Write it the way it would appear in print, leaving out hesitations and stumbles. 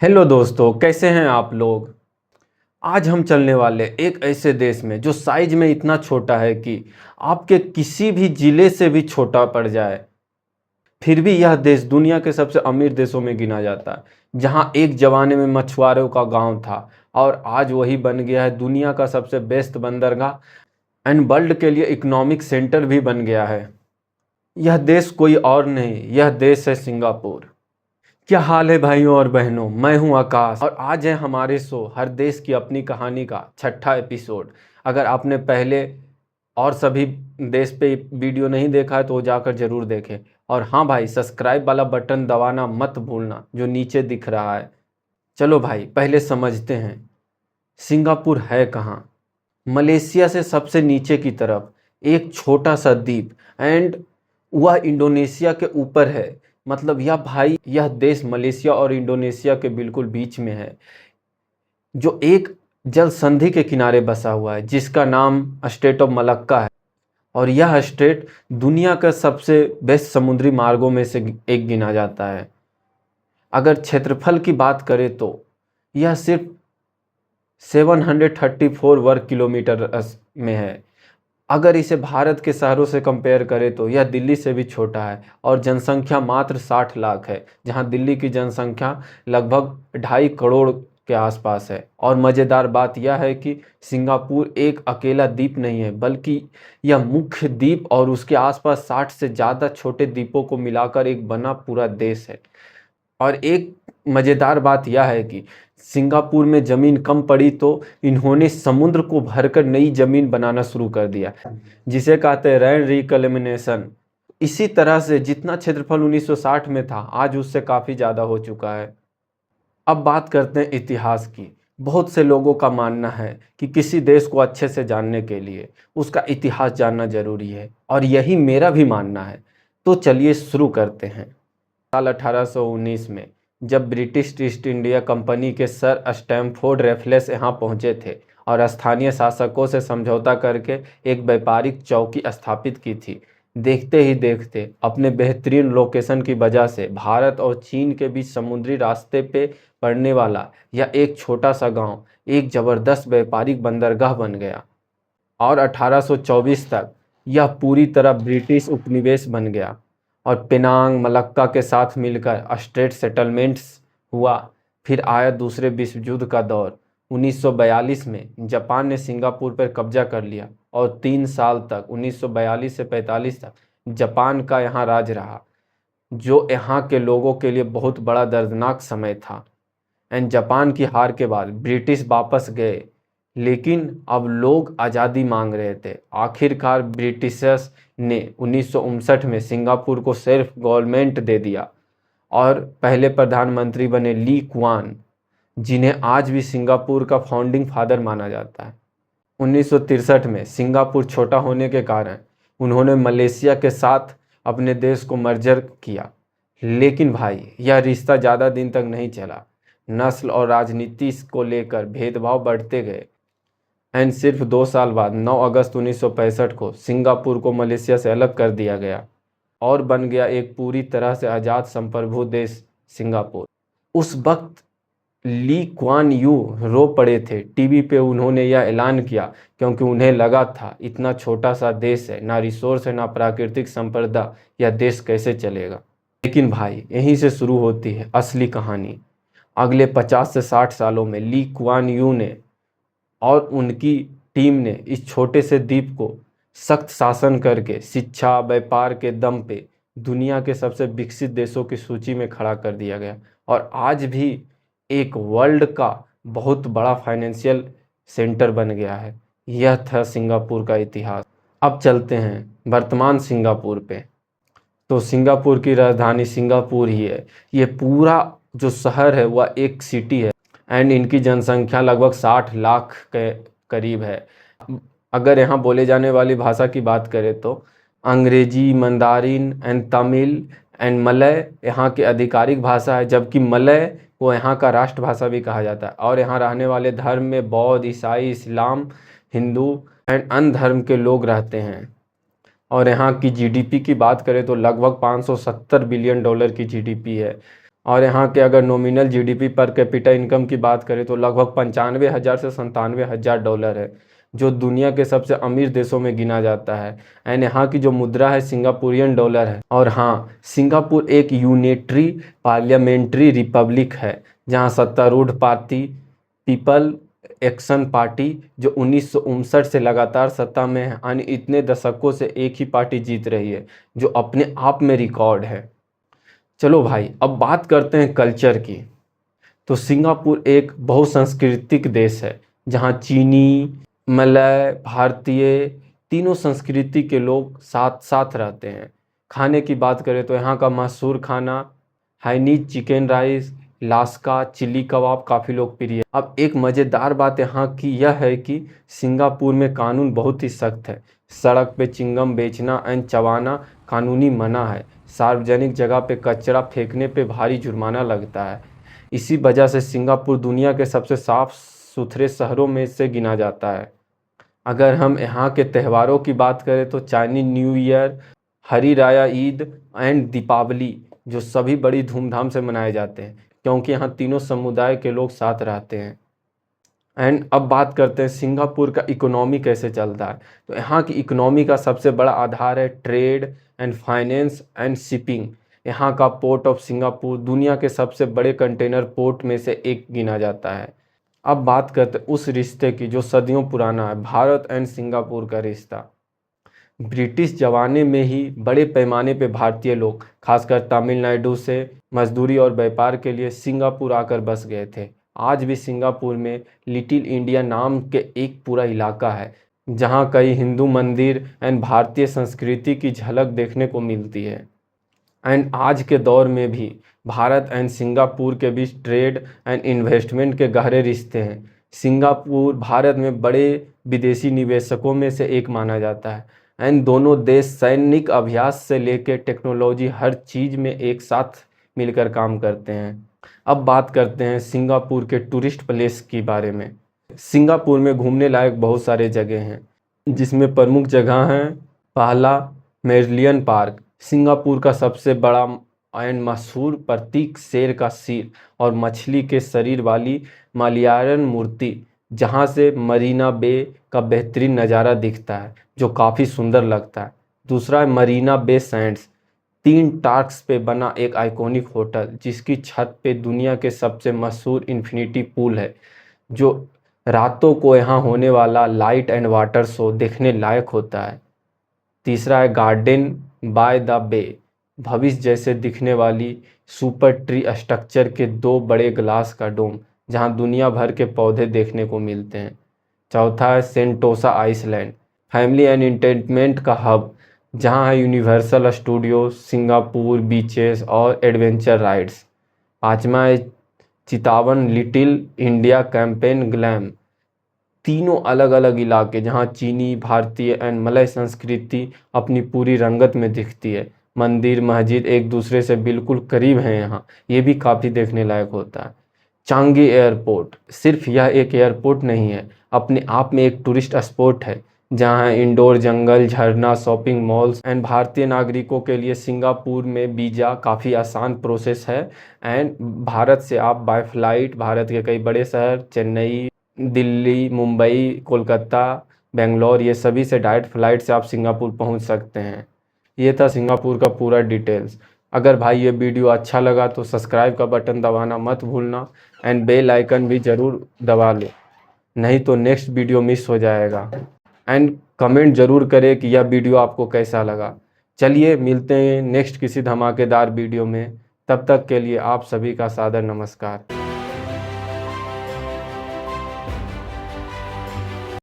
Hello दोस्तों, कैसे हैं आप लोग। आज हम चलने वाले एक ऐसे देश में जो साइज में इतना छोटा है कि आपके किसी भी जिले से भी छोटा पड़ जाए, फिर भी यह देश दुनिया के सबसे अमीर देशों में गिना जाता है। जहां एक जमाने में मछुआरों का गांव था और आज वही बन गया है दुनिया का सबसे बेस्ट बंदरगाह एंड वर्ल्ड के लिए इकोनॉमिक सेंटर भी बन गया है। यह देश कोई और नहीं, यह देश है सिंगापुर। क्या हाल है भाइयों और बहनों, मैं हूं आकाश और आज है हमारे शो हर देश की अपनी कहानी का छठा एपिसोड। अगर आपने पहले और सभी देश पे वीडियो नहीं देखा है तो वो जाकर जरूर देखें। और हाँ भाई, सब्सक्राइब वाला बटन दबाना मत भूलना जो नीचे दिख रहा है। चलो भाई, पहले समझते हैं सिंगापुर है कहाँ। मलेशिया से सबसे नीचे की तरफ एक छोटा सा द्वीप एंड वह इंडोनेशिया के ऊपर है। मतलब यह देश मलेशिया और इंडोनेशिया के बिल्कुल बीच में है, जो एक जल संधि के किनारे बसा हुआ है जिसका नाम स्टेट ऑफ मलक्का है। और यह स्टेट दुनिया का सबसे बेस्ट समुद्री मार्गों में से एक गिना जाता है। अगर क्षेत्रफल की बात करें तो यह सिर्फ 734 वर्ग किलोमीटर में है। अगर इसे भारत के शहरों से कंपेयर करें तो यह दिल्ली से भी छोटा है और जनसंख्या मात्र 60 लाख है, जहां दिल्ली की जनसंख्या लगभग 2.5 करोड़ के आसपास है। और मज़ेदार बात यह है कि सिंगापुर एक अकेला द्वीप नहीं है, बल्कि यह मुख्य द्वीप और उसके आसपास 60 से ज़्यादा छोटे द्वीपों को मिलाकर एक बना पूरा देश है। और एक मज़ेदार बात यह है कि सिंगापुर में ज़मीन कम पड़ी तो इन्होंने समुद्र को भरकर नई ज़मीन बनाना शुरू कर दिया, जिसे कहते हैं लैंड रिकलेमिनेशन। इसी तरह से जितना क्षेत्रफल 1960 में था आज उससे काफ़ी ज़्यादा हो चुका है। अब बात करते हैं इतिहास की। बहुत से लोगों का मानना है कि किसी देश को अच्छे से जानने के लिए उसका इतिहास जानना ज़रूरी है, और यही मेरा भी मानना है। तो चलिए शुरू करते हैं। साल 1819 में जब ब्रिटिश ईस्ट इंडिया कंपनी के सर स्टैमफोर्ड रैफल्स यहाँ पहुँचे थे और स्थानीय शासकों से समझौता करके एक व्यापारिक चौकी स्थापित की थी। देखते ही देखते अपने बेहतरीन लोकेशन की वजह से भारत और चीन के बीच समुद्री रास्ते पे पड़ने वाला यह एक छोटा सा गांव एक ज़बरदस्त व्यापारिक बंदरगाह बन गया। और 1824 तक यह पूरी तरह ब्रिटिश उपनिवेश बन गया और पेनांग मलक्का के साथ मिलकर स्टेट सेटलमेंट्स हुआ। फिर आया दूसरे विश्व युद्ध का दौर। 1942 में जापान ने सिंगापुर पर कब्जा कर लिया और 3 साल तक 1942 से 45 तक जापान का यहाँ राज रहा, जो यहाँ के लोगों के लिए बहुत बड़ा दर्दनाक समय था। एंड जापान की हार के बाद ब्रिटिश वापस गए, लेकिन अब लोग आज़ादी मांग रहे थे। आखिरकार ब्रिटिशर्स ने 1959 में सिंगापुर को सेल्फ गवर्नमेंट दे दिया और पहले प्रधानमंत्री बने ली कुआन, जिन्हें आज भी सिंगापुर का फाउंडिंग फादर माना जाता है। 1963 में सिंगापुर छोटा होने के कारण उन्होंने मलेशिया के साथ अपने देश को मर्जर किया, लेकिन भाई यह रिश्ता ज़्यादा दिन तक नहीं चला। नस्ल और राजनीति को लेकर भेदभाव बढ़ते गए एंड सिर्फ 2 साल बाद 9 अगस्त 1965 को सिंगापुर को मलेशिया से अलग कर दिया गया और बन गया एक पूरी तरह से आज़ाद संप्रभु देश सिंगापुर। उस वक्त ली कुआन यू रो पड़े थे। टीवी पे उन्होंने यह ऐलान किया क्योंकि उन्हें लगा था इतना छोटा सा देश है, ना रिसोर्स है ना प्राकृतिक संपदा, यह देश कैसे चलेगा। लेकिन भाई यहीं से शुरू होती है असली कहानी। अगले 50 से 60 सालों में ली कुआन यू ने और उनकी टीम ने इस छोटे से द्वीप को सख्त शासन करके शिक्षा व्यापार के दम पे दुनिया के सबसे विकसित देशों की सूची में खड़ा कर दिया गया और आज भी एक वर्ल्ड का बहुत बड़ा फाइनेंशियल सेंटर बन गया है। यह था सिंगापुर का इतिहास। अब चलते हैं वर्तमान सिंगापुर पे। तो सिंगापुर की राजधानी सिंगापुर ही है। ये पूरा जो शहर है वह एक सिटी है एंड इनकी जनसंख्या लगभग 60 लाख के करीब है। अगर यहाँ बोले जाने वाली भाषा की बात करें तो अंग्रेजी, Mandarin and Tamil and Malay यहाँ की आधिकारिक भाषा है, जबकि मलय को यहाँ का राष्ट्रभाषा भी कहा जाता है। और यहाँ रहने वाले धर्म में बौद्ध, ईसाई, इस्लाम, हिंदू एंड अन्य धर्म के लोग रहते हैं। और यहाँ की जीडीपी की बात करें तो लगभग $570 बिलियन की जीडीपी है। और यहाँ के अगर nominal GDP per capita income की बात करें तो लगभग 95,000 से 97,000 डॉलर है, जो दुनिया के सबसे अमीर देशों में गिना जाता है। एंड यहाँ की जो मुद्रा है सिंगापुरियन डॉलर है। और हाँ, सिंगापुर एक यूनिटरी पार्लियामेंट्री रिपब्लिक है, जहाँ सत्तारूढ़ पार्टी पीपल एक्शन पार्टी जो 1959 से लगातार सत्ता में है, यानी इतने दशकों से एक ही पार्टी जीत रही है, जो अपने आप में रिकॉर्ड है। चलो भाई, अब बात करते हैं कल्चर की। तो सिंगापुर एक बहुसांस्कृतिक देश है, जहाँ चीनी, मलय, भारतीय तीनों संस्कृति के लोग साथ साथ रहते हैं। खाने की बात करें तो यहाँ का मशहूर खाना हाइनीज चिकन राइस, लास्का चिली कबाब काफ़ी लोकप्रिय है। अब एक मज़ेदार बात यहाँ की यह है कि सिंगापुर में कानून बहुत ही सख्त है। सड़क पे चिंगम बेचना एंड चबाना कानूनी मना है। सार्वजनिक जगह पे कचरा फेंकने पे भारी जुर्माना लगता है। इसी वजह से सिंगापुर दुनिया के सबसे साफ सुथरे शहरों में से गिना जाता है। अगर हम यहाँ के त्योहारों की बात करें तो Chinese new year, Hari Raya Eid and Deepawali जो सभी बड़ी धूमधाम से मनाए जाते हैं, क्योंकि यहाँ तीनों समुदाय के लोग साथ रहते हैं। एंड अब बात करते हैं सिंगापुर का इकोनॉमी कैसे चलता है। तो यहाँ की इकोनॉमी का सबसे बड़ा आधार है trade and finance and shipping. यहाँ का पोर्ट ऑफ सिंगापुर दुनिया के सबसे बड़े कंटेनर पोर्ट में से एक गिना जाता है। अब बात करते हैं उस रिश्ते की जो सदियों पुराना है, भारत एंड सिंगापुर का रिश्ता। ब्रिटिश ज़माने में ही बड़े पैमाने पे भारतीय लोग खासकर तमिलनाडु से मजदूरी और व्यापार के लिए सिंगापुर आकर बस गए थे। आज भी सिंगापुर में लिटिल इंडिया नाम के एक पूरा इलाका है, जहाँ कई हिंदू मंदिर एंड भारतीय संस्कृति की झलक देखने को मिलती है। एंड आज के दौर में भी भारत एंड सिंगापुर के बीच ट्रेड एंड इन्वेस्टमेंट के गहरे रिश्ते हैं। सिंगापुर भारत में बड़े विदेशी निवेशकों में से एक माना जाता है। एंड दोनों देश सैनिक अभ्यास से लेकर टेक्नोलॉजी हर चीज़ में एक साथ मिलकर काम करते हैं। अब बात करते हैं सिंगापुर के टूरिस्ट प्लेस के बारे में। सिंगापुर में घूमने लायक बहुत सारे जगह हैं, जिसमें प्रमुख जगह हैं पहला मेरिलियन पार्क, सिंगापुर का सबसे बड़ा एंड मशहूर प्रतीक शेर का सिर और मछली के शरीर वाली मलयालम मूर्ति, जहां से मरीना बे का बेहतरीन नज़ारा दिखता है जो काफ़ी सुंदर लगता है। दूसरा है मरीना बे सैंड्स, 3 टार्क्स पे बना एक आइकॉनिक होटल, जिसकी छत पे दुनिया के सबसे मशहूर इन्फिनिटी पूल है, जो रातों को यहाँ होने वाला लाइट एंड वाटर शो देखने लायक होता है। तीसरा है गार्डन बाय द बे, भविष्य जैसे दिखने वाली सुपर ट्री स्ट्रक्चर के 2 बड़े ग्लास का डोम, जहां दुनिया भर के पौधे देखने को मिलते हैं। चौथा है Sentosa Island, family and entertainment का हब, जहां है यूनिवर्सल स्टूडियो, सिंगापुर बीचेस और एडवेंचर राइड्स। पाँचवा है Chinatown Little India Kampong Glam, तीनों अलग अलग इलाके जहां चीनी, भारतीय एंड मलय संस्कृति अपनी पूरी रंगत में दिखती है। मंदिर मस्जिद एक दूसरे से बिल्कुल करीब हैं यहाँ, ये भी काफ़ी देखने लायक होता है। चांगी एयरपोर्ट सिर्फ यह एक एयरपोर्ट नहीं है, अपने आप में एक टूरिस्ट स्पॉट है, जहाँ इंडोर जंगल, झरना, शॉपिंग मॉल्स एंड भारतीय नागरिकों के लिए सिंगापुर में वीज़ा काफ़ी आसान प्रोसेस है। एंड भारत से आप बाय फ्लाइट भारत के कई बड़े शहर चेन्नई, दिल्ली, मुंबई, कोलकाता, बेंगलोर, ये सभी से डायरेक्ट फ़्लाइट से आप सिंगापुर पहुंच सकते हैं। ये था सिंगापुर का पूरा डिटेल्स। अगर भाई ये वीडियो अच्छा लगा तो सब्सक्राइब का बटन दबाना मत भूलना एंड बेल आइकन भी ज़रूर दबा लो, नहीं तो नेक्स्ट वीडियो मिस हो जाएगा। एंड कमेंट ज़रूर करें कि यह वीडियो आपको कैसा लगा। चलिए मिलते हैं नेक्स्ट किसी धमाकेदार वीडियो में, तब तक के लिए आप सभी का सादर नमस्कार।